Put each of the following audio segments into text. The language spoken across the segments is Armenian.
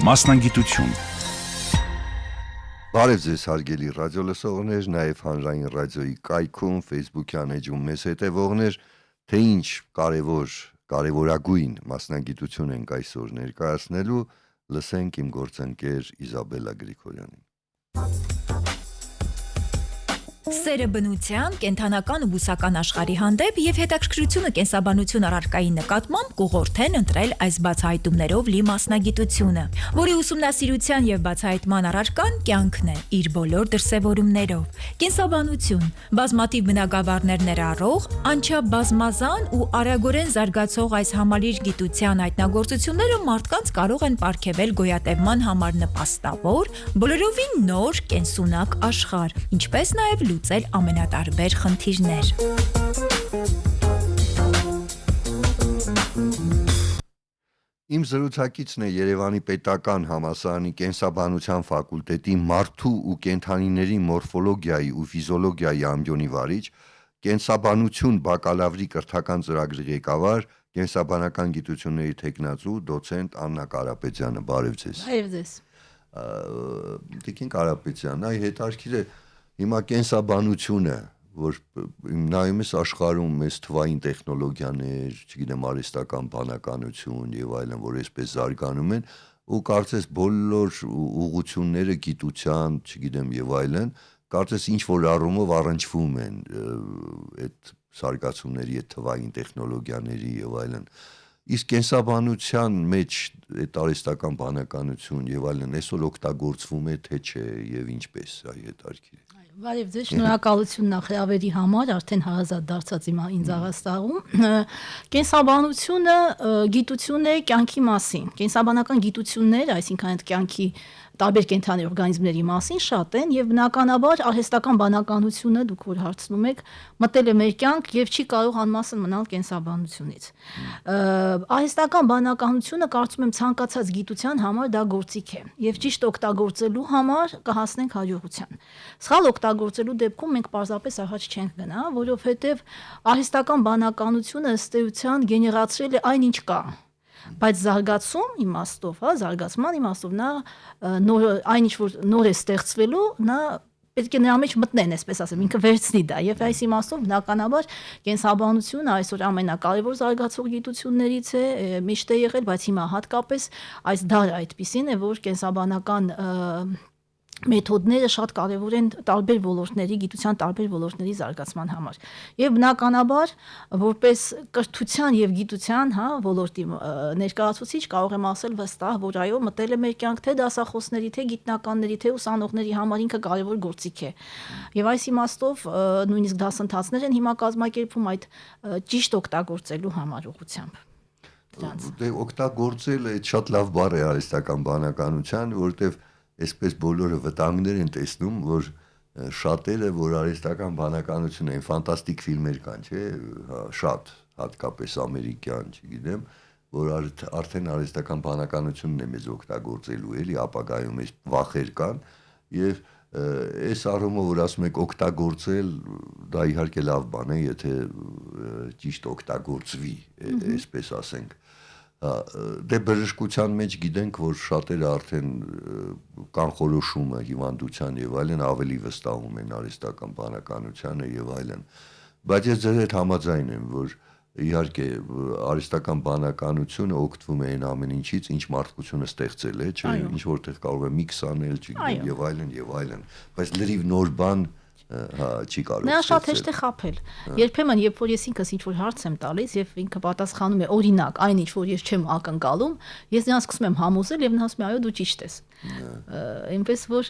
Մասնագիտություն։ Բարև ձեզ հարգելի ռադիոլսողներ, նաև հանրային ռադիոյի կայքում, Facebook-յան էջում մեզ հետևողներ, թե ինչ կարևորագույն մասնագիտություն ենք այսօր ներկայացնելու, լսենք իմ գործընկեր Իզաբելլա Գրիգորյանին։ Սերը բնության, կենդանական ու բուսական աշխարհի հանդեպ եւ հետաքրքրությունը կենսաբանություն առարկայի նկատմամբ կուղղորդեն ընտրել այս բացահայտումներով լի մասնագիտությունը, որի ուսումնասիրության եւ բացահայտման առարկան կյանքն է իր բոլոր դրսեւորումներով։ Կենսաբանություն, բազմաթիվ բնագավառներ ներառող, անչափ-բազմազան ու արագորեն զարգացող այս համալիր գիտության հայտնագործությունները մարդկանց կարող են պարգևել գոյատևման համար նպաստավոր, բոլորովին նոր կենսունակ աշխարհ, ինչպես նաեւ լուծել ամենատարբեր խնդիրներ։ Իմ զրուցակիցն է Երևանի պետական համալսարանի կենսաբանության ֆակուլտետի մարդու ու կենդանիների մորֆոլոգիայի ու ֆիզիոլոգիայի ամբիոնի վարիչ, կենսաբանություն բակալավրի կրթական ծրագրի ղեկավար, կենսաբանական գիտությունների թեկնածու դոցենտ Աննա Կարապետյանը։ Բարև ձեզ։ Բարև ձեզ։ Տիկին Կարապետյան, այ հետաքրքիր է հիմա կենսաբանությունը, որ նայում ես աշխարհում մեծ թվային տեխնոլոգիաներ, չգիտեմ, արհեստական բանականություն եւ այլն, որ այսպես զարգանում են, ու կարծես բոլոր ուղղությունները գիտության, չգիտեմ, եւ այլն, կարծես ինչ որ առումով առնչվում են այդ զարգացումների, այդ թվային տեխնոլոգիաների եւ այլն։ Իսկ կենսաբանության մեջ այդ արհեստական բանականություն եւ այլն այսօր օգտագործվում է թե չէ եւ ինչպես, այ հետաքրքիր է։ Բարև ձեզ, շնորհակալություն նախավերի համար, արդեն հարազատ դարձած իմ ինձ առաստաղում։ Կենսաբանությունը գիտություն է կյանքի մասին։ Կենսաբանական գիտությունները, այսինքն այդ կյանքի տարբեր կենդանի օրգանիզմների մասին շատ են եւ բնականաբար արհեստական բանականությունը, դուք որ հարցնում եք, մտել է մեր կյանք եւ չի կարող անմասն մնալ կենսաբանությունից։ Արհեստական բանականությունը կարծում եմ ցանկացած գիտության համար դա գործիք է եւ ճիշտ օգտագործելու համար կհասնենք հաջողության։ Սխալ օգտագործելու դեպքում մենք պարզապես առաջ չենք գնա, որովհետեւ արհեստական բանականությունը ըստ էության գեներացրել է այնինչ կա, բայց զարգացում իմաստով, զարգացման իմաստով նա այնինչ որ նոր է ստեղծվելու, նա պետք է նրա մեջ մտնեն, այսպես ասեմ, ինքը վերցնի դա եւ այս իմաստով բնականաբար կենսաբանությունը այսօր ամենակարևոր զարգացող գիտություններից է, միշտ է եղել, բայց հիմա հատկապես այս դարը այդպիսին է, որ կենսաբանական մեթոդները շատ կարևոր են տարբեր ոլորտների, գիտության տարբեր ոլորտների զարգացման համար։ Եվ բնականաբար, որպես կրթության եւ գիտության, ոլորտի ներկայացուցիչ կարող եմ ասել վստահ, որ այո, մտել է մեր կյանք թե դասախոսների, թե գիտնականների, թե ուսանողների համար ինքը կարևոր գործիք է։ Եվ այս իմաստով նույնիսկ դասընթացներ են հիմա կազմակերպվում այդ ճիշտ օգտագործելու համար ուղղությամբ։ Դե օգտագործելը շատ լավ բառ է արհեստական բանականության, որտեվ այսպես բոլորը վտանգներ են տեսնում, որ շատերը, որ արհեստական բանականություն են, ֆանտաստիկ ֆիլմեր կան, չէ, շատ, հատկապես ամերիկյան, չգիտեմ, որ արդեն արհեստական բանականությունն է մեզ օգտագործելու, էլի ապագայում այս վախեր կան, եւ այս առումով, որ ասում եք օգտագործել, դա իհարկե լավ բան է, եթե ճիշտ օգտագործվի, այսպես ասենք։ Դե բժշկության մեջ գիտենք, որ շատերը արդեն կանխորոշումը, հիվանդության եւ այլն ավելի վստահում են արհեստական բանականությանը եւ այլն, բայց ես ձեր հետ համաձայն եմ, որ իհարկե արհեստական բանականությունը օգտվում է այն ամեն ինչից, ինչ մարդկությունը ստեղծել է, չէ, ինչ որտեղ կարող է միքս անել, չգիտեմ, եւ այլն, բայց լրիվ նոր բան չի կարող։ Նա շատ հեշտ է խաբել։ Երբեմն, երբ որ ես ինքս ինչ-որ հարց եմ տալիս եւ ինքը պատասխանում է օրինակ, այն ինչ որ ես չեմ ակնկալում, ես նրան սկսում եմ համոզել եւ նա ասում է այո, դու ճիշտ ես։ Այնպես որ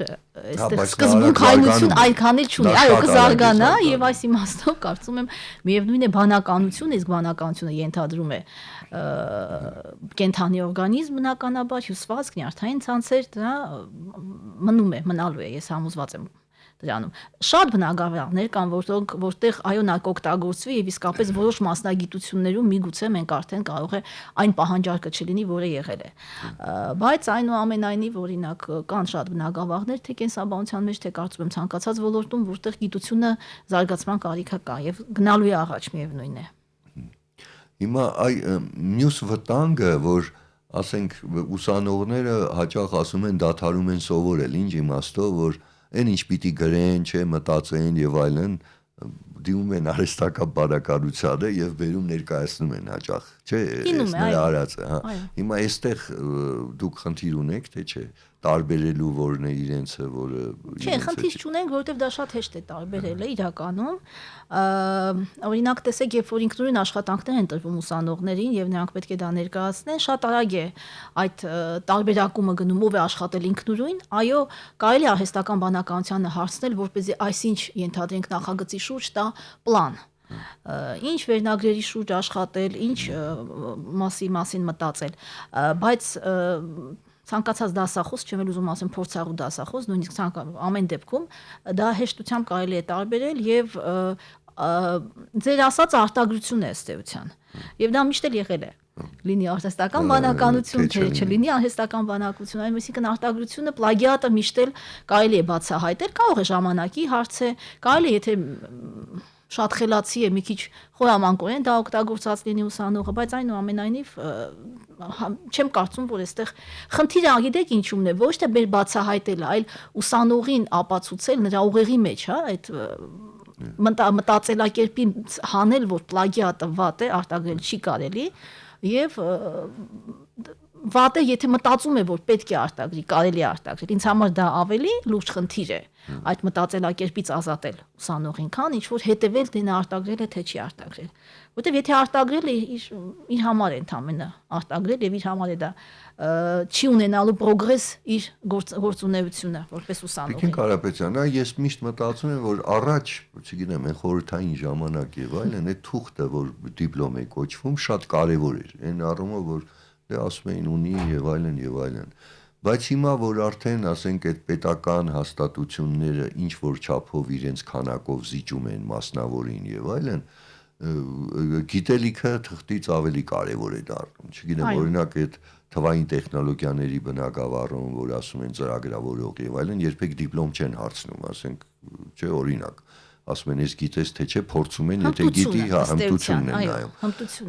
այստեղ սկզբունքայնություն այդքան էլ չունի, այո, կզարգանա եւ այս իմաստով կարծում եմ միևնույն է բանականություն, իսկ բանականությունը ենթադրում է կենդանի օրգանիզմ բնականաբար հյուսվածք, նյարդային ցանցեր, դա մնալու է, ես համոզված եմ դրանում։ Շատ բնագավառներ կան, որտեղ այո նա կօգտագործվի եւ իսկապես որոշ մասնագիտություններում միգուցե մենք արդեն կարող է այն պահանջարկը չլինի, որը եղել է։ Բայց այնուամենայնիվ օրինակ կան շատ բնագավառներ, թե կենսաբանության մեջ, թե կարծում եմ ցանկացած ոլորտում, որտեղ գիտությունը զարգացման կարիք կա եւ գնալու է առաջ միևնույն է։ Հիմա այ մյուս վտանգը, որ ասենք ուսանողները հաճախ ասում են դադարում են սովորել, ինչ իմաստով, որ այն ինչ պիտի գրեն, չէ, մտածեն եւ այլն, դիմում են արհեստական բանականությանը եւ վերում ներկայացնում են հաճախ, չէ, այս նրա արածը, հա։ Հիմա այստեղ դուք խնդիր ունեք, թե չէ, տարբերելու որն է իրենցը, որը Չէ, խնդիր չունենք, որովհետև դա շատ հեշտ է տարբերելը իրականում։ Օրինակ, տեսեք, երբ որ ինքնուրույն աշխատանքներ են տրվում ուսանողներին եւ նրանք պետք է դա ներկայացնեն, շատ արագ է այդ տարբերակումը գնում, ով է աշխատել ինքնուրույն։ Այո, կարելի է արհեստական բանականությանը հարցնել, որպեսզի այսինչ ենթադրենք նախագծի շուրջ տա պլան։ Ինչ վերնագրերի շուրջ աշխատել, ինչ մասին մտածել, բայց ցանկացած դասախոս, չեմ ուզում ասեմ փորձառու դասախոս, նույնիսկ ամեն դեպքում դա հեշտությամբ կարելի է տարբերել եւ ձեր ասած արտագրություն է ըստ էության։ Եվ դա միշտ էլ եղել է։ Լինի արհեստական բանականություն, թե չլինի արհեստական բանականություն, այսինքն արտագրությունը պլագիատը միշտ էլ կարելի է բացահայտել, կարող է ժամանակի հարց է, կարելի է եթե շատ խելացի է, մի քիչ խորամանկորեն դա օգտագործած լինի ուսանողը, բայց այնուամենայնիվ չեմ կարծում, որ այստեղ խնդիրը գիտեք ինչումն է, ոչ թե մեր բացահայտելը, այլ ուսանողին ապացուցել նրա ուղեղի մեջ, հա, այդ մտածելակերպին հանել, որ պլագիատը վատ է, արտագրել չի կարելի, եւ վատ է, եթե մտածում է, որ պետք է արտագրի, կարելի է արտագրել։ Ինձ համար դա ավելի լուրջ խնդիր է այդ մտածելակերպից ազատել ուսանողին, քան ինչ որ հետևել թե նա արտագրել է, թե չի արտագրել։ Որտեւ եթե արտագրել է իր համար է ընդամենը արտագրել եւ իր համար է դա չի ունենալու պրոգրես իր գործունեությունը որպես ուսանող։ Տիկին Կարապետյան, ես միշտ մտածում եմ, որ առաջ, չգիտեմ, այն խորհրդային ժամանակ եւ այլն, այդ թուղթը, որ դիպլոմ է կոչվում, շատ կարեւոր էր։ Այն առումով, որ ասում էին ունի եւ այլն եւ այլն, բայց հիմա որ արդեն ասենք այդ պետական հաստատությունները ինչ որ չափով իրենց քանակով զիջում են մասնավորին եւ այլն, գիտելիքը թղթից ավելի կարեւոր է դառնում, չգիտեմ, օրինակ այդ թվային տեխնոլոգիաների բնագավառում, որ ասում են ծրագրավորող եւ այլն, երբեք դիպլոմ չեն հարցնում, ասենք, չէ, օրինակ ասում են, ես գիտես թե չէ, փորձում են, եթե գիտի, հա, հմտությունն են նայում։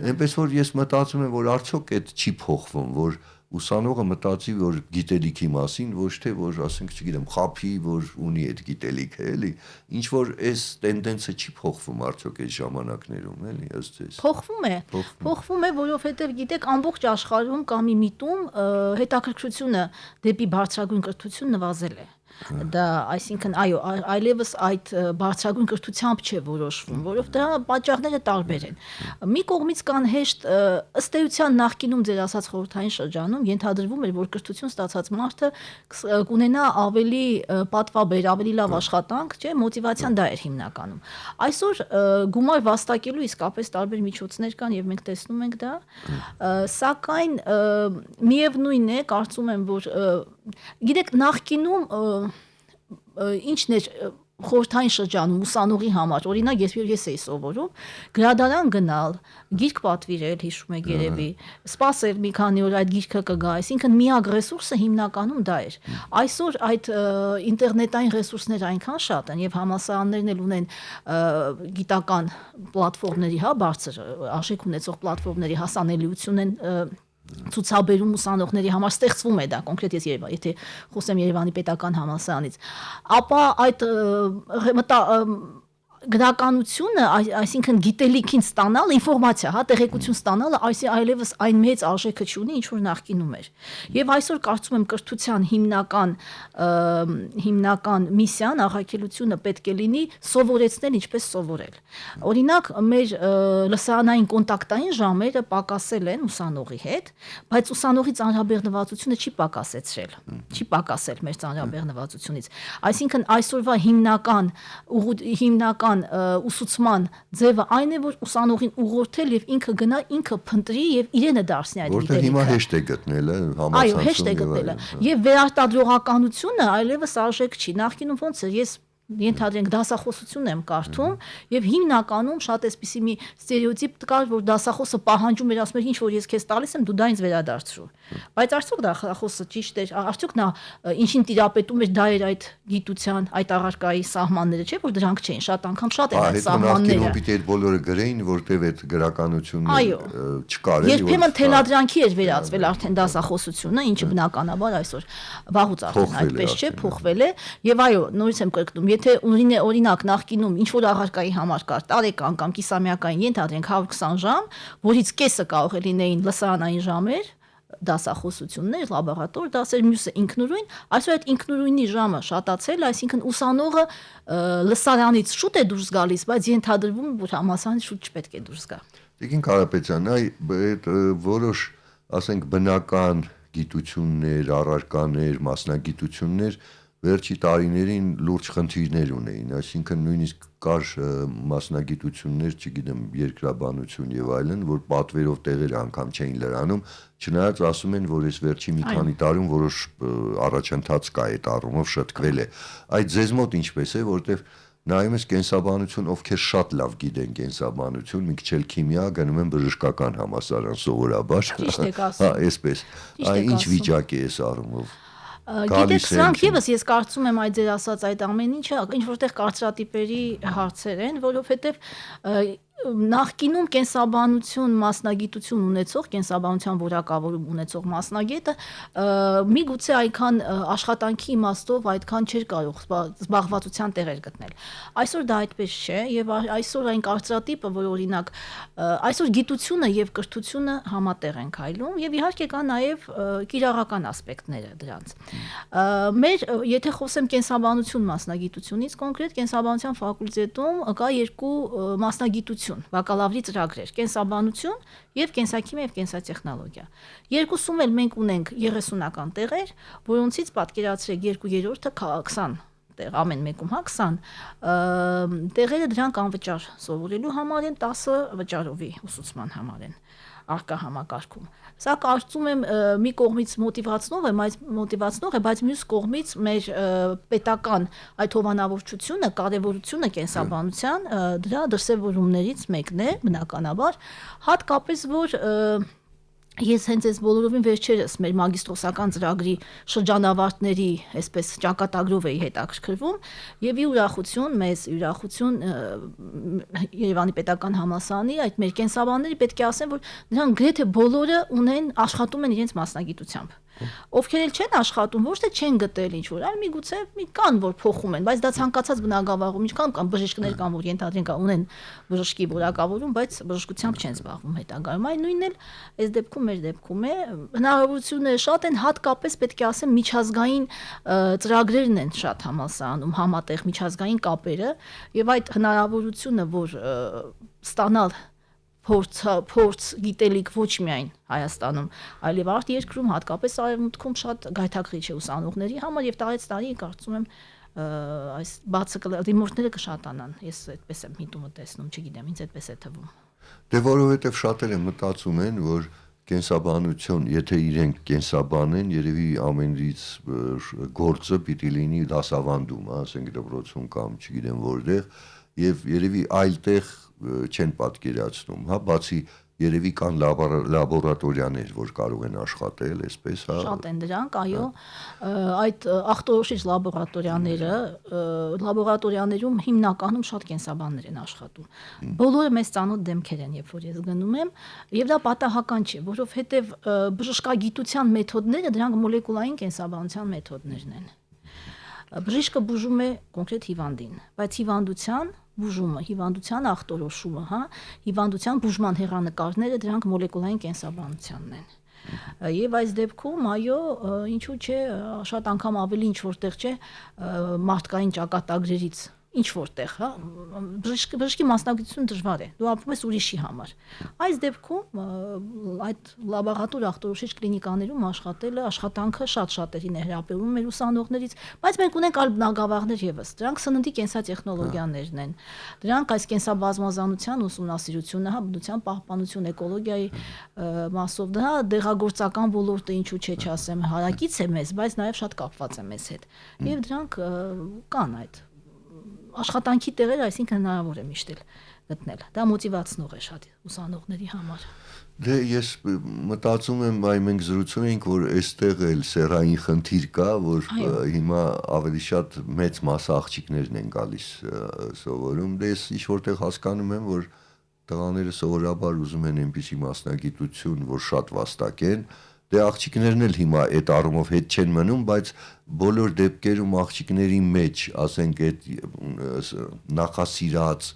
Այնպես որ ես մտածում եմ, որ արդյոք այդ չի փոխվում, որ ուսանողը մտածի, որ գիտելիքի մասին, ոչ թե որ, ասենք, չգիտեմ, խափի, որ ունի այդ գիտելիքը, էլի, ինչ որ այս տենդենսը չի փոխվում արդյոք այս ժամանակներում, էլի, ըստ ձեզ։ Փոխվում է, որովհետև գիտեք, ամբողջ աշխարհում կա մի միտում, հետաքրքրությունը դեպի բարձրագույն կրթություն նվազել է։ Դա, այսինքն, այո, այլևս այդ բարձրագույն կրթությամբ չէ որոշվում, որով դրա պատճառները տարբեր են։ Մի կողմից կան հեշտ ըստ էության նախկինում ձեր ասած խորհրդային շրջանում ենթադրվում էր, որ կրթություն ստացած մարդը կունենա ավելի պատվաբեր, ավելի լավ աշխատանք, չէ, մոտիվացիան դա էր հիմնականում։ Այսօր գումար վաստակելու իսկապես տարբեր միջոցներ կան եւ մենք տեսնում ենք դա, սակայն միևնույն է, կարծում եմ, որ գիտեք, նախկինում ինչն էր խորհրդային շրջանում ուսանողի համար, օրինակ ես էի սովորում, գրադարան գնալ, գիրք պատվիրել, հիշում եք երևի, սպասել մի քանի օր այդ գիրքը կգա, այսինքն միակ ռեսուրսը հիմնականում դա էր։ Այսօր այդ ինտերնետային ռեսուրսները այնքան շատ են եւ համալսարաններն էլ ունեն գիտական պլատֆորմների, հա, բարձր արժեք ունեցող պլատֆորմների հասանելիություն են ցուցաբերում ուսանողների համար, ստեղծվում է դա կոնկրետ եթե խոսեմ Երևանի պետական համալսարանից, ապա այդ գրականությունը, այսինքն գիտելիքին ստանալ, ինֆորմացիա, հա, տեղեկություն ստանալը այլևս այն մեծ արժեքը չունի, ինչ որ նախկինում էր։ Եվ այսօր կարծում եմ կրթության հիմնական միսիան, առաքելությունը պետք է լինի սովորեցնել ինչպես սովորել։ Օրինակ, մեր լսարանային կոնտակտային ժամերը պակասել են ուսանողի հետ, բայց ուսանողի ծանրաբեռնվածությունը չի պակասեցրել, չի պակասել մեր ծանրաբեռնվածությունից։ Այսինքն այսօրվա հիմնական ուսուցման ձևը այն է, որ ուսանողին ուղղորդել եւ ինքը գնա, ինքը փնտրի եւ իրենը դարձնի այդ գիտելիքը։ Որտեղ հիմա հեշտ է գտնելը, համացանցում։ Այո, հեշտ է գտնելը։ Եվ վերարտադրողականությունը այլևս արժեք չի։ Նախկինում ոնց էր, ես ենթադրենք դասախոսություն եմ կարդում եւ հիմնականում շատ էսպիսի մի ստերեոտիպ կար, որ դասախոսը պահանջում էր, ասում էր ինչ որ ես քեզ տալիս եմ, դու դա ինձ վերադարձրու։ Բայց արդյոք դասախոսը ճիշտ էր, արդյոք նա ինչին տիրապետում էր, դա էր այդ գիտության, այդ առարկայի սահմանները, չէ՞ որ դրանք չէին, շատ անգամ շատ են այդ սահմանները։ Պիտի այդ բոլորը գրեին, որտեվ այդ գրականությունը չկար։ Երբեմն թելադրանքի էր վերածվել արդեն դասախոսությունը, ինչը բնականաբար այսօր վաղուց արդեն այդպես չէ, փոխվել է եւ այո, նորից եմ կրկնում, եթե օրինակ նախկինում ինչ որ առարկայի համար կար տարեկան կամ կիսամյակային ենթադրենք 120 ժամ, որից կեսը կարող է լինեին լսարանային ժամեր, դասախոսություններ, լաբորատոր դասեր, մյուսը ինքնուրույն, այսօր այդ ինքնուրույնի ժամը շատացել, այսինքն ուսանողը լսարանից շուտ է դուրս գալիս, բայց ենթադրվում է, որ համալսարանից շուտ չպետք է դուրս գա։ Տիկին Կարապետյան, այդ որոշ, ասենք, բնական գիտություններ, առարկաներ, մասնագիտություններ վերջի տարիներին լուրջ խնդիրներ ունեին, այսինքն նույնիսկ կար մասնագիտություններ, չգիտեմ, երկրաբանություն եւ այլն, որ պատվերով տեղեր անգամ չէին լրանում, չնայած ասում են, որ այս վերջի մի քանի տարում որոշ առաջընթաց կա այդ առումով շտկվել է։ Այդ ձեզ մոտ ինչպես է, որտեվ նայում ես կենսաբանություն, ովքեր շատ լավ գիտեն կենսաբանություն, մի քիչ էլ քիմիա, գնում են բժշկական համալսարան սովորաբար։ Ճիշտ եք ասում։ Այսպես։ Ինչ վիճակ է այս առումով։ Գիտեք, սրանք եւս ես կարծում եմ այդ ձեր ասած այդ ամեն ինչը ինչ որտեղ կարծրատիպերի հարցեր են, որովհետեւ նախկինում կենսաբանություն մասնագիտություն ունեցող, կենսաբանության որակավորում ունեցող մասնագետը միգուցե այնքան աշխատանքի իմաստով այդքան չէր կարող զբաղվածության տեղեր գտնել։ Այսօր դա այդպես չէ եւ այսօր այն կարծրատիպը, որ օրինակ այսօր գիտությունը եւ կրթությունը համատեղ են քայլում եւ իհարկե կա նաեւ կիրառական ասպեկտները դրանց։ Մեր եթե խոսեմ կենսաբանություն մասնագիտությունից, կոնկրետ կենսաբանության ֆակուլտետում կա երկու մասնագիտություն բակալավրի ծրագրեր՝ կենսաբանություն եւ կենսաքիմիա եւ կենսատեխնոլոգիա։ Երկուսում էլ մենք ունենք 30-ական տեղեր, որոնցից պատկերացրեք 2/3-ը 20 տեղ, ամեն մեկում 20 տեղերը դրանք անվճար սովորելու համար են, 10 վճարովի ուսուցման համար են արկա համակարգում։ Սա կարծում եմ մի կողմից մոտիվացնող է, բայց մյուս կողմից մեր պետական այդ հովանավորչությունը, կարևորությունը կենսաբանության դրա դրսևորումներից մեկն է, բնականաբար, հատկապես որ ես հենց այս բոլորովին վերջերս մեր մագիստրոսական ծրագրի շրջանավարտների այսպես ճակատագրով էի հետաքրքրվում եւ ի ուրախություն Երևանի պետական համալսարանի այդ մեր կենսաբանների պետք է ասեմ, որ նրանք գրեթե բոլորը աշխատում են իրենց մասնագիտությամբ։ Ովքեր էլ չեն աշխատում, ոչ թե չեն գտել ինչ որ, այլ միգուցե մի կան, որ փոխում են, բայց դա ցանկացած բնագավառում ինչքան կան բժիշկներ կան, որ ենթադրենք ունեն բժշկի որակավորում, բայց բժշկությամբ չեն զբաղվում հետագայում։ Այն նույնն էլ այս դեպքում մեր դեպքում է, հնարավորությունները շատ են, հատկապես պետք է ասեմ միջազգային ծրագրերն են շատ համալսարանում, համատեղ միջազգային կապերը եւ այդ հնարավորությունը, որ ստանալ փորձ գիտելիք ոչ միայն Հայաստանում, այլև արտերկրում, հատկապես արևմուտքում շատ գայթակղիչ է ուսանողների համար եւ տարեց տարի կարծում եմ այս բացը դիմորդները կշատանան։ Ես այդպես եմ միտումը տեսնում, չգիտեմ, ինձ այդպես է թվում։ Դե որովհետեւ շատերը մտածում են, որ կենսաբանություն, եթե իրենք կենսաբան են, երևի ամենից գործը պիտի լինի դասավանդում, ասենք դպրոցում կամ չգիտեմ որտեղ, եւ երևի այլտեղ չեն պատկերացնում, հա, բացի երևի կան լաբորատորիաներ, որ կարող են աշխատել, այսպես, հա։ Շատ են դրանք, այո, այդ ախտորոշիչ լաբորատորիաներում հիմնականում շատ կենսաբաններ են աշխատում։ Բոլորը մեծ ծանոթ դեմքեր են, երբ որ ես գնում եմ, եւ դա պատահական չէ, որովհետեւ բժշկագիտության մեթոդները դրանք մոլեկուլային կենսաբանության մեթոդներն են։ Բժիշկը բուժում է կոնկրետ հիվանդին, բայց հիվանդության բուժումը, հիվանդության ախտորոշումը, հա, հիվանդության բուժման հեռանկարները դրանք մոլեկուլային կենսաբանությունն են։ Եվ այս դեպքում, այո, ինչու՞ չէ, շատ անգամ ավելի ինչ որտեղ չէ մարդկային ճակատագրերից ինչ որտեղ, հա, բժշկի մասնագիտությունը դժվար է։ Դու ապրում ես ուրիշի համար։ Այս դեպքում այդ լաբորատոր ախտորոշիչ կլինիկաներում աշխատելը աշխատանքը շատ շատերին է հրապիրում մեր ուսանողներից, բայց մենք ունենք այլ բնագավառներ եւս։ Դրանք սննդի կենսատեխնոլոգիաներն են։ Դրանք այս կենսաբազմազանության ուսումնասիրությունը, հա, բնության պահպանություն, էկոլոգիայի մասով, դա դեղագործական ոլորտը ինչու՞ չէ, չասեմ, հարակից է մեզ, բայց նաեւ շատ կապված է մեզ հետ։ Եվ դրանք կան այդ աշխատանքի տեղեր, այսինքն հնարավոր է միշտ գտնել։ Դա մոտիվացնող է շատ ուսանողների համար։ Դե ես մտածում եմ, այ մենք զրուցում ենք, որ այստեղ էլ սեռային խնդիր կա, որ հիմա ավելի շատ մեծ մասը աղջիկներն են գալիս սովորում։ Դե ես ինչ որտեղ հասկանում եմ, որ տղաները սովորաբար ուզում են այնպիսի մասնագիտություն, որ շատ վաստակ են։ Դե աղջիկներն էլ հիմա այդ առումով հետ չեն մնում, բայց բոլոր դեպքերում աղջիկների մեջ, ասենք, այդ նախասիրած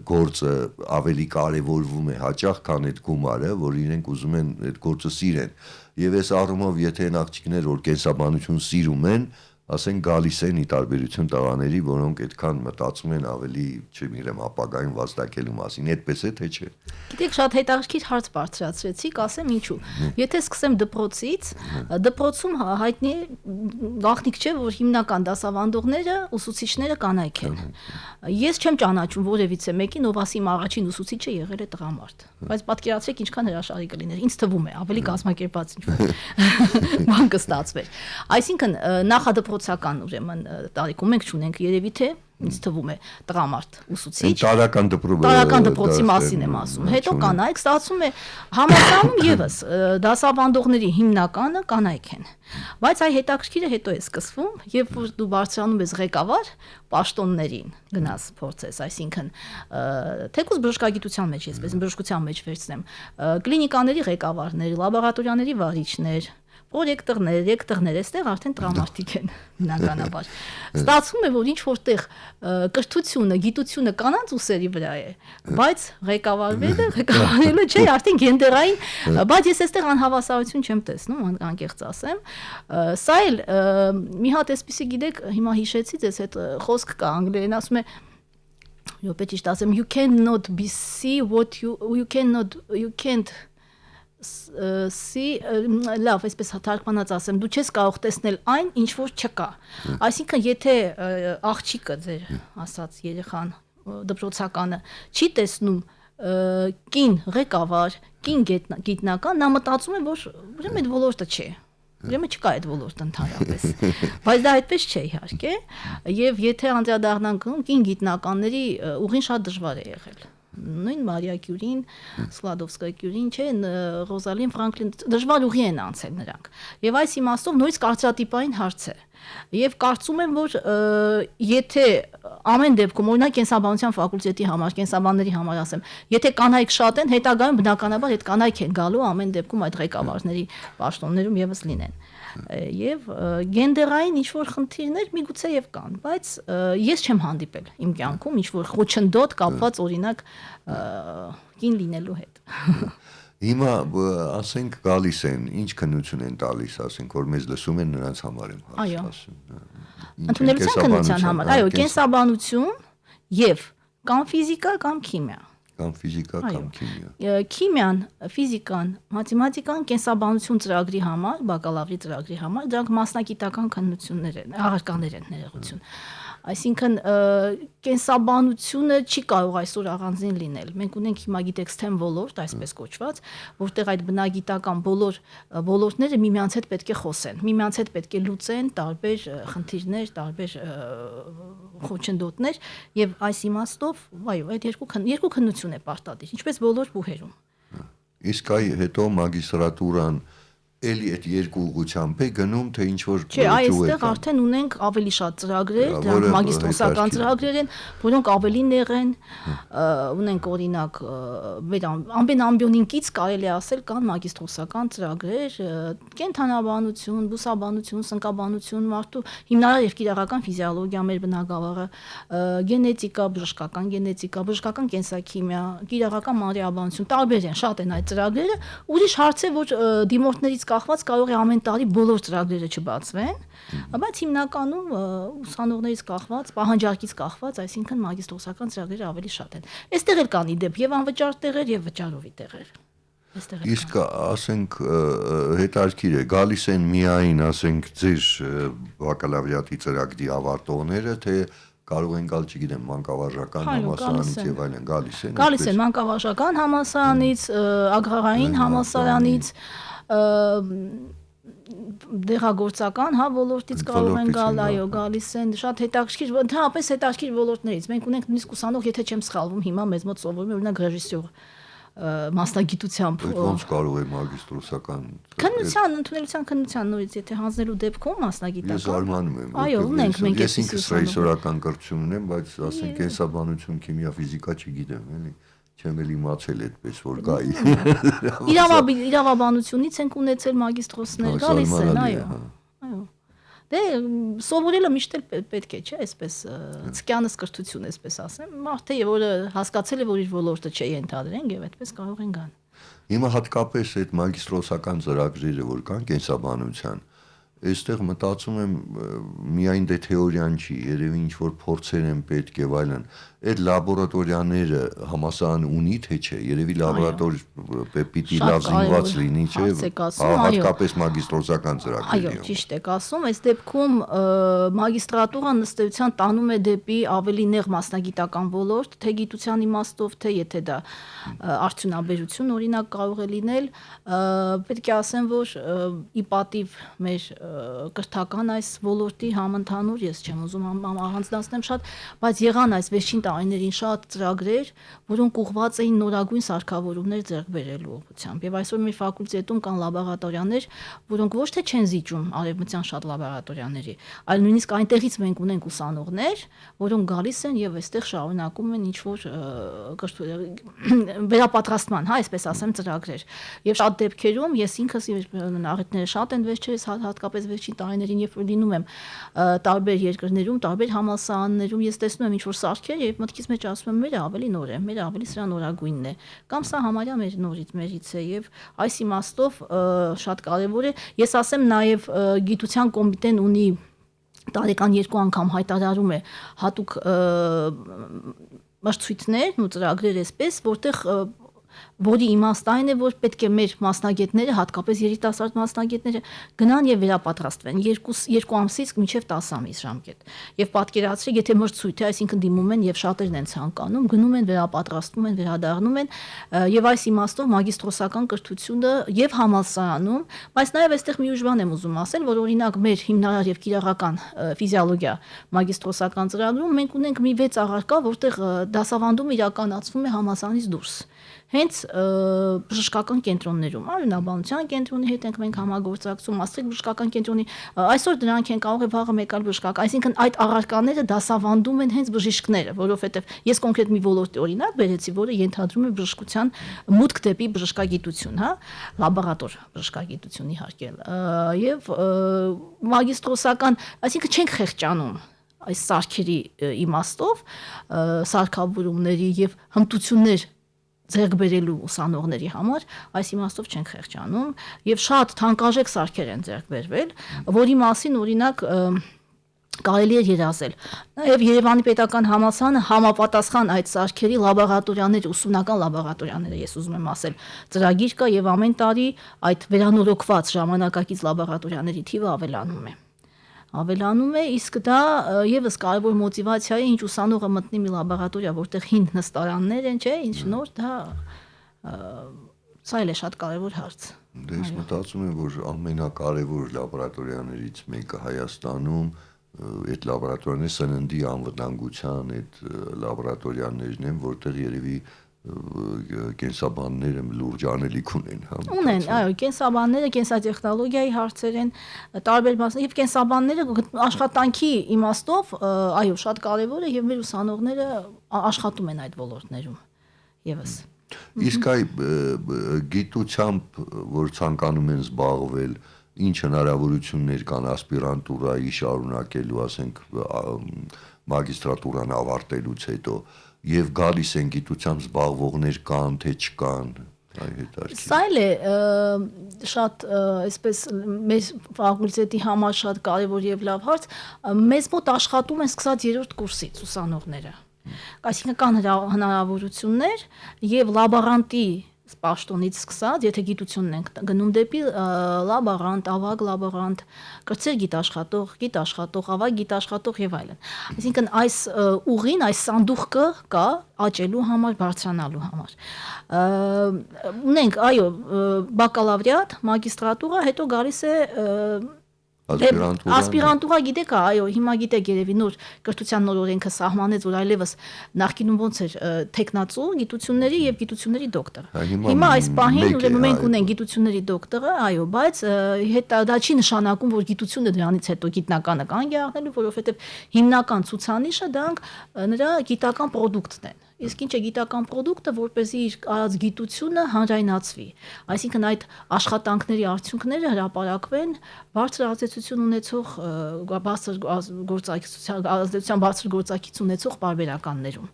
գործը ավելի կարևորվում է հաճախ, քան այդ գումարը, որ իրենք ուզում են այդ գործը սիրեն։ Եվ այս առումով, եթե այն աղջիկներ, որ կենսաբանություն սիրում են, ասենք գալիս են ի տարբերություն տղաների, որոնք այդքան մտածում են ավելի, չգիտեմ, ապագայում վաստակելու մասին, այդպես է թե չէ։ Գիտեք, շատ հետաքրքիր հարց բարձրացրեցիք, ասեմ ինչու։ Եթե սկսեմ դպրոցից, դպրոցում հայտնի գաղտնիք չէ, որ հիմնական դասավանդողները, ուսուցիչները կանայք են։ Ես չեմ ճանաչում որևիցե մեկին, ով ասի իմ առաջին ուսուցիչը եղել է տղամարդ։ Բայց պատկերացրեք ինչքան հրաշալի կլիներ։ Ինձ թվում է, ավելի կազմակերպած ինչ-որ բան կստացվեր։ Այսինքն նախադպրոցական ուրեմն տարիքում մենք չունենք երևի թե ինձ թվում է տղամարդ ուսուցիչ տարական դպրոցի մասին եմ ասում, հետո կանայք, ստացվում է համալսարանում եւս դասավանդողների հիմնականը կանայք են, բայց այ հետաքրքիրը հետո է սկսվում, երբ որ դու բարձրանում ես ղեկավար պաշտոններին գնաս փորձես, այսինքն թեկուզ բժշկագիտության մեջ, այսպես բժշկության մեջ վերցնեմ, կլինիկաների ղեկավարներ, լաբորատորիաների վարիչներ, պրոյեկտորներ, ռեկտորներ, այստեղ արդեն տղամարդիկ են բնականաբար։ Ստացվում է, որ ինչ որտեղ կրթությունը, գիտությունը կանանց ուսերի վրա է, բայց ղեկավարելը չէ, արդեն գենդերային, բայց ես այստեղ անհավասարություն չեմ տեսնում, անկեղծ ասեմ։ Սա էլ մի հատ էսպիսի գիտեք, հիմա հիշեցի, ձեզ հետ խոսք կա անգլերեն ասում է յոպե ճիշտ ասեմ, you cannot be see what you can't see լավ, այսպես թարգմանած ասեմ, դու չես կարող տեսնել այն, ինչ որ չկա։ Այսինքն, եթե աղջիկը ձեր ասած երեխան դպրոցականը չի տեսնում կին ղեկավար, կին գիտնական, նա մտածում է, որ ուրեմն այդ ոլորտը չէ։ Ուրեմն չկա այդ ոլորտը ընդհանրապես։ Բայց դա այդպես չէ իհարկե, եւ եթե անդրադառնանք կին գիտնականների ուղին շատ դժվար է եղել։ Նույն Մարիա Կյուրին, Սկլադովսկա Կյուրին, չէ, Ռոզալին Ֆրանկլին դժվար ուղի են անցել նրանք։ Եվ այս իմաստով նույնիսկ կարծրատիպային հարց է։ Եվ կարծում եմ, որ եթե ամեն դեպքում, օրինակ կենսաբանության ֆակուլտետի համար, կենսաբանների համար ասեմ, եթե կանայք շատ են, հետագայում բնականաբար այդ կանայք են գալու ամեն դեպքում այդ ղեկավարների պաշտոններում եւս լինեն։ Եվ գենդերային ինչ-որ խնդիրներ միգուցե եւ կան, բայց ես չեմ հանդիպել իմ կյանքում ինչ-որ խոչընդոտ կապված օրինակ կին լինելու հետ։ Հիմա ասենք գալիս են, ինչ քննություն են տալիս, ասենք որ մեզ լսում են նրանց համար եմ ասում։ Ընդունելության քննության համար, այո, կենսաբանություն եւ կամ ֆիզիկա կամ քիմիա։ Կամ ֆիզիկա կամ քիմիա։ Քիմիան, ֆիզիկան, մաթեմատիկան կենսաբանություն ծրագրի համար, բակալավրի ծրագրի համար, դրանք մասնագիտական քննություններ են, առարկաներ են ներողություն։ Այսինքն կենսաբանությունը չի կարող այսօր առանձին լինել։ Մենք ունենք հիմա գիտեք STEM ոլորտ, այսպես կոչված, որտեղ այդ բնագիտական բոլոր ոլորտները միմյանց հետ պետք է խոսեն, միմյանց հետ պետք է լուծեն տարբեր խնդիրներ, տարբեր խոչընդոտներ, եւ այս իմաստով, այո, այդ երկու քննություն է պարտադիր, ինչպես բոլոր բուհերում։ Իսկ այ հետո մագիստրատուրան էլի այդ երկու ուղղությամբ է գնում, թե ինչ որ Չէ, այստեղ արդեն ունենք ավելի շատ ծրագրեր, դրանք մագիստրոսական ծրագրեր են, որոնք ավելի նեղ են, ունենք օրինակ մեր ամբիոնինկից կարելի ասել կան մագիստրոսական ծրագրեր, կենթանաբանություն, բուսաբանություն, սնկաբանություն, մարդու հիմնարար եւ կիրառական ֆիզիոլոգիա, մեր բնագավառը, գենետիկա, բժշկական կենսաքիմիա, կիրառական մանրէաբանություն, տարբեր են, շատ են այդ ծրագրերը, ուրիշ հարց է, որ դիմորդներից կախված կարող է ամեն տարի բոլոր ծրագրերը չբացվեն, բայց հիմնականում ուսանողներից կախված, պահանջարկից կախված, այսինքն մագիստրոսական ծրագրերը ավելի շատ են։ Այստեղ էլ կան իդեպ եւ անվճար տեղեր եւ վճարովի տեղեր։ Իսկ ասենք հետարքիր է, գալիս են միայն, ասենք, ձեր բակալավրիատի ծրագրի ավարտողները, թե կարող են գալ, չգիտեմ, մանկավարժական համալսարանից եւ այլն, գալիս են մանկավարժական համալսարանից, ագրարային համալսարանից, դեղագործական, հա, ոլորտից կարող են գալ, այո, գալիս են շատ հետաքրքիր, ընդհանրապես հետաքրքիր ոլորտներից։ Մենք ունենք նույնիսկ ուսանող, եթե չեմ սխալվում, հիմա մեզ մոտ սովորում է օրինակ ռեժիսոր մասնագիտությամբ։ Ոնց կարող է մագիստրոսական քննության, ընդունելության քննության նորից, եթե հանձնելու դեպքում մասնագիտական։ Ես արմանում եմ։ Այո, ունենք մենք ես ինքս ռեժիսորական կրթություն ունեմ, բայց ասենք կենսաբանություն, քիմիա, ֆիզիկա չգիտեմ, էլի։ Չեմ էլ իմացել այդպես որ գայի։ Իրավաբանությունից ենք ունեցել մագիստրոսներ, գալիս են, այո։ Այո։ Դե սովորելը միշտ էլ պետք է, չէ, այսպես ցկյանս կրթություն, այսպես ասեմ, մարդը որը հասկացել է, որ իր ոլորտը չէ ենթադրենք եւ այդպես կարող են գան։ Հիմա հատկապես այդ մագիստրոսական ծրագրերը որ կան կենսաբանության, այստեղ մտածում եմ միայն դե թեորիան չի, երևի ինչ որ փորձեր են պետք եւ այլն։ Այդ լաբորատորիաները համասարան ունի թե չէ, երևի լաբորատոր պիտի լավ զինված լինի, չէ՞, հատկապես մագիստրոսական ծրագրերի։ Այո, ճիշտ եք ասում, այս դեպքում մագիստրատուրան ըստեյության տանում է դեպի ավելի նեղ մասնագիտական ոլորտ, թե գիտության իմաստով, թե եթե դա արդյունաբերություն օրինակ կարող է լինել, պետք է ասեմ, որ ի պատիվ մեր կրթական այս ոլորտի համընդհանուր, ես չեմ ուզում առանձնացնեմ շատ, բայց եղան այս վերջին տարիներին շատ ծրագրեր, որոնք ուղղված էին նորագույն սարքավորումներ ձեռք բերելու ուղղությամբ։ Եվ այսօր մեր ֆակուլտետում կան լաբորատորիաներ, որոնք ոչ թե չեն զիջում արևմտյան շատ լաբորատորիաների, այլ նույնիսկ այնտեղից մենք ունենք ուսանողներ, որոնք գալիս են եւ այստեղ շարունակում են ինչ-որ վերապատրաստման, հա, այսպես ասեմ, ծրագրեր։ Եվ շատ դեպքերում ես ինքս աղետները շատ են վերջերս հատկապես վերջին տարիներին, երբ որ լինում եմ տարբեր երկրներում, տարբեր համալսարաններում, ես տեսնում եմ ինչ-որ սարքեր եւ մտքից մեջ ասում եմ մերը ավելի նոր է, մերը ավելի սրա նորագույնն է, կամ սա համարյա մեր նորից է եւ այս իմաստով շատ կարեւոր է։ Ես ասեմ նաեւ գիտության կոմիտեն ունի տարեկան 2 անգամ հայտարարում է հատուկ մրցույթներ ու ծրագրեր այսպես, որտեղ որի իմաստը այն է, որ պետք է մեր մասնագետները, հատկապես երիտասարդ մասնագետները գնան եւ վերապատրաստվեն 2 ամսից մինչեւ 10 ամիս ժամկետ։ Եվ պատկերացրեք, եթե մրցույթ է, այսինքն դիմում են եւ շատերն են ցանկանում, գնում են, վերապատրաստվում են, վերադառնում են եւ այս իմաստով մագիստրոսական կրթությունը եւ համալսարանում, բայց նաեւ այստեղ մի ուժ բան եմ ուզում ասել, որ օրինակ մեր հիմնարար եւ կիրառական ֆիզիոլոգիա մագիստրոսական ծրագրում մենք ունենք մի 6 առարկա, որտեղ դասավանդումը իրականացվում է համալսարանից դուրս։ Հենց բժշկական կենտրոններում, արյունաբանության կենտրոնի հետ ենք մենք համագործակցում, ասենք բժշկական կենտրոնի, այսօր դրանք են կարող է վաղը մեկ այլ բժշկական, այսինքն այդ առարկաները դասավանդում են հենց բժիշկները, որովհետև ես կոնկրետ մի ոլորտի օրինակ բերեցի, որը ենթադրում է բժշկության մուտք դեպի բժշկագիտություն, հա, լաբորատոր բժշկագիտություն իհարկե, եւ մագիստրոսական, այսինքն չենք խեղճանում այս սարքերի իմաստով, սարքավորումների եւ հմտություններ ձեռք բերելու ուսանողների համար այս իմաստով չենք խեղճանում եւ շատ թանկարժեք սարքեր են ձեռք բերվել, որի մասին օրինակ կարելի է երազել։ Նաեւ Երևանի պետական համալսարանը համապատասխան այդ սարքերի լաբորատորիաներ, ուսումնական լաբորատորիաներ, ես ուզում եմ ասել, ծրագիր կա եւ ամեն տարի այդ վերանորոգված ժամանակակից լաբորատորիաների թիվը ավելանում է, իսկ դա եւս կարևոր մոտիվացիա է, ինչ ուսանողը մտնի մի լաբորատորիա, որտեղ հին նստարաններ են, չէ, ինչ նոր, դա սա էլ է շատ կարևոր հարց։ Դե ես մտածում եմ, որ ամենակարևոր լաբորատորիաներից մեկը Հայաստանում այդ լաբորատորիաները սննդի անվտանգության այդ լաբորատորիաներն են, որտեղ երևի կենսաբանները լուրջ անելիք ունեն, հա։ Ունեն, այո, կենսաբանները, կենսատեխնոլոգիայի հարցեր են, տարբեր մասներ, եւ կենսաբանները աշխատանքի իմաստով, այո, շատ կարեւոր է եւ մեր ուսանողները աշխատում են այդ ոլորտներում եւս։ Իսկ այ գիտությամբ, որ ցանկանում են զբաղվել, ինչ հնարավորություններ կան ասպիրանտուրայի շարունակելու, ասենք, մագիստրատուրան ավարտելուց հետո եւ գալիս են գիտությամբ զբաղվողներ կան թե չկան, այ հետարքի։ Սա էլ է շատ այսպես մեր ֆակուլտետի համար շատ կարևոր եւ լավ հարց, մեզ մոտ աշխատում են սկսած 3-րդ կուրսից ուսանողները։ Այսինքն կան հնարավորություններ եւ լաբորանտի պաշտոնից սկսած, եթե գիտությունն ենք գնում դեպի լաբորանտ, ավագ լաբորանտ, կրծեր գիտաշխատող, ավագ գիտաշխատող եւ այլն։ Այսինքն այս ուղին, այս սանդուղքը կա աճելու համար, բարձրանալու համար։ Ունենք, այո, բակալավրիատ, մագիստրատուրա, հետո գալիս է ասպիրանտուրա գիտեք, այո, հիմա գիտեք երևի նոր կրթության նոր օրենքը սահմանեց, որ այլևս նախկինում ոնց էր տեխնացու գիտությունների եւ գիտությունների դոկտոր։ Հիմա այս պահին ուրեմն մենք ունենք գիտությունների դոկտորը, այո, բայց հետո դա չի նշանակում, որ գիտությունը դրանից հետո գիտնականը կանգ է առնելու, որովհետեւ հիմնական ցուցանիշը դրանք նրա գիտական ապրանքն են։ Իսկ ինչ է գիտական ապրանքը, որպեսզի իր արած գիտությունը հանրայնացվի։ Այսինքն այդ աշխատանքների արդյունքները հրապարակվեն բարձր ազդեցություն ունեցող ազդեցության բարձր գործակից ունեցող պարբերականներում։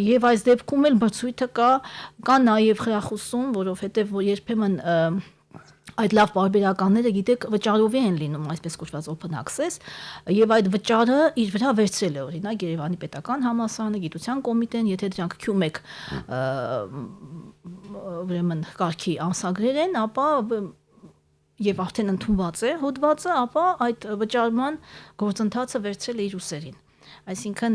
Եվ այս դեպքում էլ մրցույթը կա նաև խրախուսում, որովհետև որ երբեմն այդ լավ պարբերականները գիտեք վճարովի են լինում, այսպես կոչված open access, եւ այդ վճարը իր վրա վերցրել է օրինակ Երևանի պետական համալսարանը, գիտության կոմիտեն, եթե դրանք Q1 ուրեմն կարգի ամսագրեր են, ապա եւ արդեն ընդունված է հոդվածը, ապա այդ վճարման գործընթացը վերցրել է իր ուսերին։ Այսինքն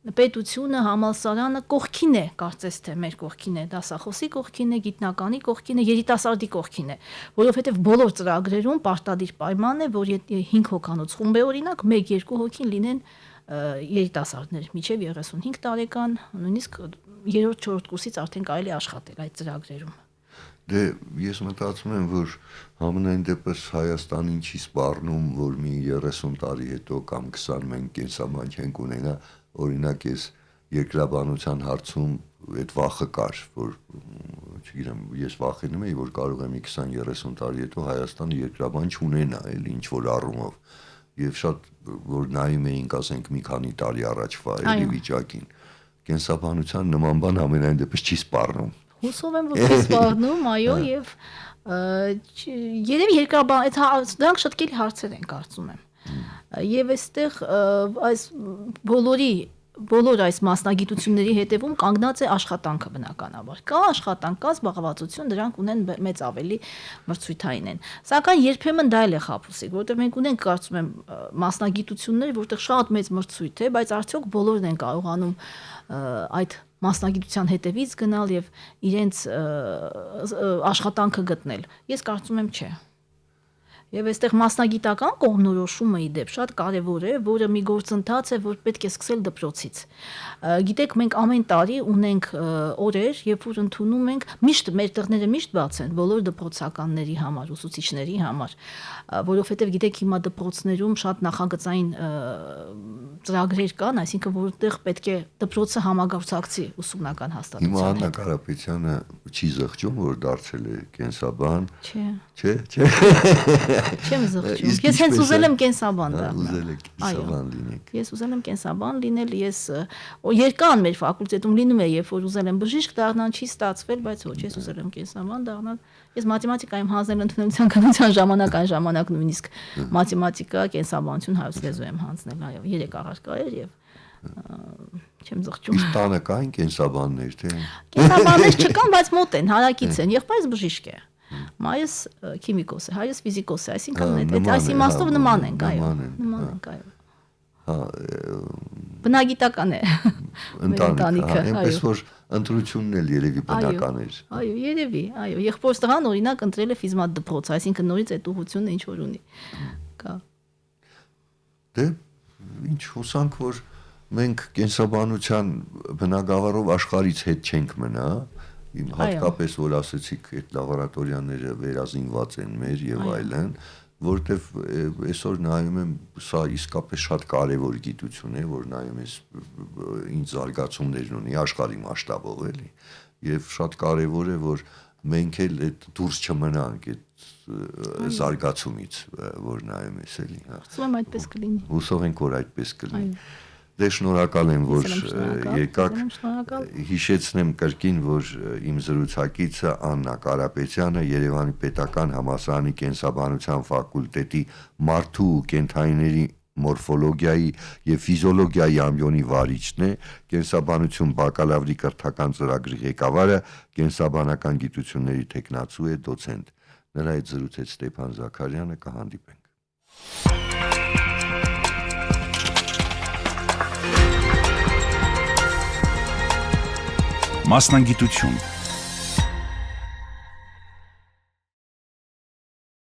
պետությունը, համալսարանը կողքին է, կարծես թե մեր կողքին է, դասախոսի կողքին է, գիտնականի կողքին է, երիտասարդի կողքին է, որովհետև բոլոր ծրագրերում պարտադիր պայման է, որ 5 հոգանոց խումբ է օրինակ, 1-2 հոգին լինեն երիտասարդներ, մինչև 35 տարեկան, նույնիսկ 3-4 կուրսից արդեն կարելի է աշխատել այդ ծրագրերում։ Դե ես մտածում եմ, որ համենայն դեպս Հայաստանին չի սպառնում, որ մի 30 տարի հետո կամ 20 մենք կենսաբան չենք ունենա, օրինակ ես երկրաբանության հարցում այդ վախը կար, որ չգիտեմ, ես վախենում եի, որ կարող եմ 20-30 տարի հետո Հայաստանը երկրաբան չունենա, էլի ինչ որ առումով, եւ շատ որ նայում էինք, ասենք մի քանի տարի առաջվա էլի վիճակին, կենսաբանության նման բան ամենայն դեպս չի սպառնում։ Հուսով եմ, որ չի սպառնում, այո, եւ երևի երկրաբան, դրանք շատ կելի հարցեր են, կարծում եմ։ Եվ այստեղ այս բոլոր այս մասնագիտությունների հետևում կանգնած է աշխատանքը բնականաբար։ Կա աշխատանք, կա զբաղվածություն, դրանք ունեն մեծ ավելի մրցույթային են։ Սակայն երբեմն դա էլ է խաբուսիկ, որտեղ մենք ունենք, կարծում եմ, մասնագիտություններ, որտեղ շատ մեծ մրցույթ է, բայց արդյոք բոլորն են կարողանում այդ մասնագիտության հետևից գնալ եւ իրենց աշխատանքը գտնել։ Ես կարծում եմ, չէ։ Եվ այստեղ մասնագիտական կողմնորոշումը ի դեպ շատ կարևոր է, որը մի գործընթաց է, որ պետք է սկսել դպրոցից։ Գիտեք, մենք ամեն տարի ունենք օրեր, երբ որ ընդունում ենք, միշտ մեր տեղները միշտ բաց են բոլոր դպրոցականների համար, ուսուցիչների համար, որովհետև գիտեք, հիմա դպրոցներում շատ նախագծային ծրագրեր կան, այսինքն որտեղ պետք է դպրոցը համագործակցի ուսումնական հաստատության հետ։ Հիմա Աննա Կարապետյանը չի զղջում, որ դարձել է կենսաբան։ Չէ։ Չեմ զղջում։ Ես հենց ուզել եմ կենսաբան դառնալ։ Ուզել եք կենսաբան լինեք։ Ես ուզել եմ կենսաբան լինել, ես երկան մեր ֆակուլտետում լինում է, երբ որ ուզել եմ բժիշկ դառնալ, չի ստացվել, բայց ոչ, ես ուզել եմ կենսաբան դառնալ։ Ես մաթեմատիկայում հանձնել ընդունելության կանոնության ժամանակ այն ժամանակ նույնիսկ մաթեմատիկա, կենսաբանություն հայոց լեզու եմ հանձնել, այո, 3 առարկա էր եւ չեմ զղջում։ Իսկ տանը կային կենսաբաններ, թե։ Կենսաբաններ չկան, բայց մոտ են, հարակից են, եղբայրս բժիշկ է։ Մայրս քիմիկոս է, հայրս ֆիզիկոս է, այսինքն այս իմաստով նման ենք, այո։ Նման ենք, այո։ Հա, բնագիտական է։ Ընտանիքը, այնպես որ ընտրությունն էլ երևի բնական էր։ Այո, երևի, այո։ Եղբորս տղան օրինակ ընտրել է ֆիզմատ դպրոց, այսինքն նորից այդ ուղղությունը ինչ որ ունի։ Կա։ Դե ինչ հուսանք, որ մենք կենսաբանության բնագավառով աշխարհից հետ չենք մնա, հատկապես որ ասեցիք այդ լաբորատորիաները վերազինված են մեր եւ այլն, որտեվ այսօր նայում եմ, սա իսկապես շատ կարևոր գիտություն է, որ նայում ես ինչ զարգացումներ ունի աշխարհի մասշտաբով էլի, եւ շատ կարևոր է, որ մենք էլ այդ դուրս չմնանք այդ զարգացումից, որ նայում ես էլի։ Հուսով եմ այդպես կլինի։ Հուսով ենք, որ այդպես կլինի։ Դե շնորհակալ եմ, որ եկաք, հիշեցնեմ կրկին, որ իմ զրուցակիցը Աննա Կարապետյանը Երևանի Պետական Համալսարանի կենսաբանության ֆակուլտետի մարդու ու կենդանիների մորֆոլոգիայի եւ ֆիզիոլոգիայի ամբիոնի վարիչն է, կենսաբանություն բակալավրի կրթական ծրագրի ղեկավարը, կենսաբանական գիտությունների թեկնածու է, դոցենտ։ Նրա հետ զրուցեց Ստեփան Զաքարյանը, կհանդիպենք։ Մասնագիտություն